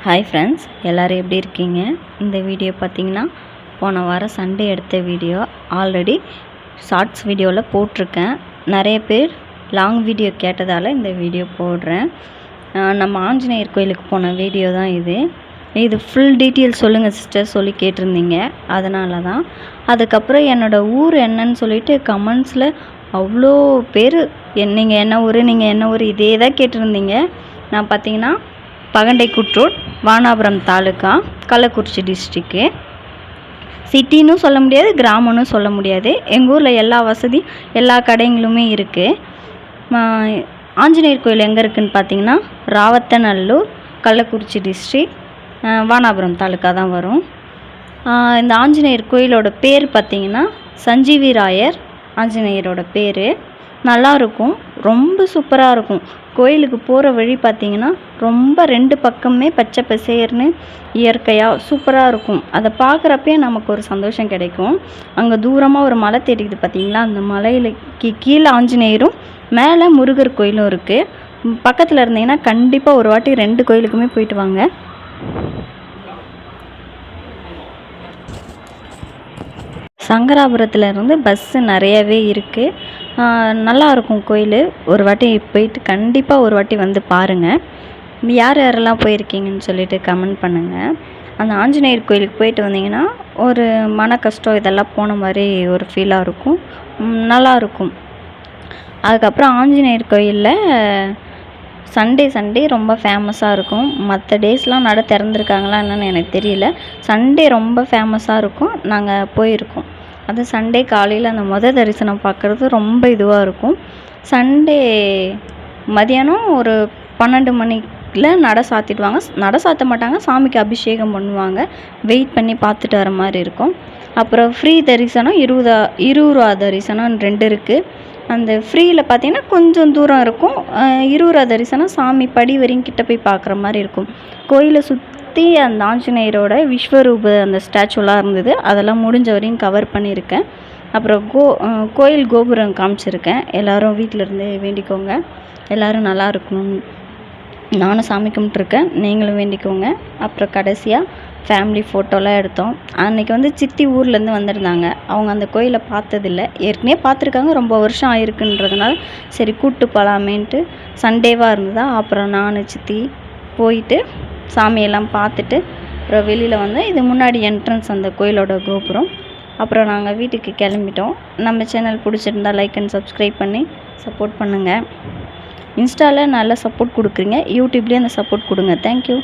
Hi friends, எல்லோரும் எப்படி இருக்கீங்க? இந்த வீடியோ பார்த்திங்கன்னா போன வாரம் சண்டே எடுத்த வீடியோ. ஆல்ரெடி ஷார்ட்ஸ் வீடியோவில் போட்டிருக்கேன். நிறைய பேர் லாங் வீடியோ கேட்டதால் இந்த வீடியோ போடுறேன். நம்ம ஆஞ்சநேயர் கோயிலுக்கு போன வீடியோ தான் இது ஃபுல் டீட்டெயில் சொல்லுங்கள் சிஸ்டர் சொல்லி கேட்டிருந்தீங்க. அதனால தான். அதுக்கப்புறம் என்னோடய ஊர் என்னன்னு சொல்லிட்டு கமெண்ட்ஸில் அவ்வளோ பேர் நீங்கள் என்ன ஊர் இதே தான் கேட்டிருந்தீங்க. நான் பார்த்திங்கன்னா பகண்டைக்குற்றூர், வானாபுரம் தாலுக்கா, கள்ளக்குறிச்சி டிஸ்ட்ரிக்கு. சிட்டின்னு சொல்ல முடியாது, கிராமம்னு சொல்ல முடியாது. எங்கள் ஊரில் எல்லா வசதியும் எல்லா கடைங்களுமே இருக்குது. ஆஞ்சநேயர் கோயில் எங்கே இருக்குதுன்னு பார்த்தீங்கன்னா ராவத்தநல்லூர், கள்ளக்குறிச்சி டிஸ்ட்ரிக், வானாபுரம் தாலுக்கா தான் வரும். இந்த ஆஞ்சநேயர் கோயிலோட பேர் பார்த்திங்கன்னா சஞ்சீவி ராயர் ஆஞ்சநேயரோட பேர். நல்லாயிருக்கும், ரொம்ப சூப்பராக இருக்கும். கோயிலுக்கு போகிற வழி பார்த்திங்கன்னா ரொம்ப 2 பக்கமே பச்சை பசேர்னு இயற்கையாக சூப்பராக இருக்கும். அதை பார்க்குறப்பே நமக்கு ஒரு சந்தோஷம் கிடைக்கும். அங்கே தூரமாக ஒரு மலை தெரியுது பார்த்திங்களா, அந்த மலையில் கீழே ஆஞ்சநேயரும் மேலே முருகர் கோயிலும் இருக்குது. பக்கத்தில் இருந்தீங்கன்னா கண்டிப்பாக ஒரு வாட்டி 2 கோயிலுக்குமே போயிட்டு வாங்க. சங்கராபுரத்துலேருந்து பஸ்ஸு நிறையவே இருக்குது. நல்லாயிருக்கும் கோயில். ஒரு வாட்டி போயிட்டு கண்டிப்பாக ஒரு வாட்டி வந்து பாருங்கள். யார் யாரெல்லாம் போயிருக்கீங்கன்னு சொல்லிட்டு கமெண்ட் பண்ணுங்கள். அந்த ஆஞ்சநேயர் கோயிலுக்கு போயிட்டு வந்தீங்கன்னா ஒரு மன கஷ்டம் இதெல்லாம் போன மாதிரி ஒரு ஃபீலாக இருக்கும், நல்லாயிருக்கும். அதுக்கப்புறம் ஆஞ்சநேயர் கோயிலில் சண்டே ரொம்ப ஃபேமஸாக இருக்கும். மற்ற டேஸ்லாம் நட திறந்துருக்காங்களா என்னன்னு எனக்கு தெரியல. சண்டே ரொம்ப ஃபேமஸாக இருக்கும். நாங்கள் போயிருக்கோம். அது சண்டே காலையில் அந்த தரிசனம் பார்க்குறது ரொம்ப இதுவாக இருக்கும். சண்டே மதியானம் ஒரு 12 மணிக்குள்ள நட சாத்திடுவாங்க. நட சாத்த மாட்டாங்க, சாமிக்கு அபிஷேகம் பண்ணுவாங்க. வெயிட் பண்ணி பார்த்துட்டு வர மாதிரி இருக்கும். அப்புறம் ஃப்ரீ தரிசனம், 20 ரூபா தரிசனம் 2 இருக்குது. அந்த ஃப்ரீயில் பார்த்திங்கன்னா கொஞ்சம் தூரம் இருக்கும். 20 ரூபா தரிசனம் சாமி படி வரையும் கிட்ட போய் பார்க்குற மாதிரி இருக்கும். கோயிலை சுற்றி அந்த ஆஞ்சநேயரோட விஸ்வரூப அந்த ஸ்டாச்சுலாம் இருந்தது, அதெல்லாம் முடிஞ்ச வரையும் கவர் பண்ணியிருக்கேன். அப்புறம் கோயில் கோபுரம் காமிச்சிருக்கேன். எல்லோரும் வீட்டிலேருந்து வேண்டிக்கோங்க. எல்லோரும் நல்லா இருக்கணும். நானும் சாமி கும்பிட்ருக்கேன், நீங்களும் வேண்டிக்கோங்க. அப்புறம் கடைசியாக ஃபேமிலி ஃபோட்டோலாம் எடுத்தோம். அன்றைக்கி சித்தி ஊர்லேருந்து வந்திருந்தாங்க. அவங்க அந்த கோயிலை பார்த்ததில்ல, ஏற்கனவே பார்த்துருக்காங்க, ரொம்ப வருஷம் ஆயிருக்குன்றதுனால சரி கூப்பிட்டு போகலாமேன்ட்டு சண்டேவாக இருந்ததா. அப்புறம் நான் சித்தி போயிட்டு சாமியெல்லாம் பார்த்துட்டு அப்புறம் வெளியில் வந்து இது முன்னாடி என்ட்ரன்ஸ் அந்த கோயிலோட கோபுரம். அப்புறம் நாங்கள் வீட்டுக்கு கிளம்பிட்டோம். நம்ம சேனல் பிடிச்சிருந்தா லைக் அண்ட் சப்ஸ்கிரைப் பண்ணி சப்போர்ட் பண்ணுங்கள். இன்ஸ்டாவில் நல்ல சப்போர்ட் கொடுக்குறீங்க, யூடியூப்லேயும் அந்த சப்போர்ட் கொடுங்க. தேங்க்யூ.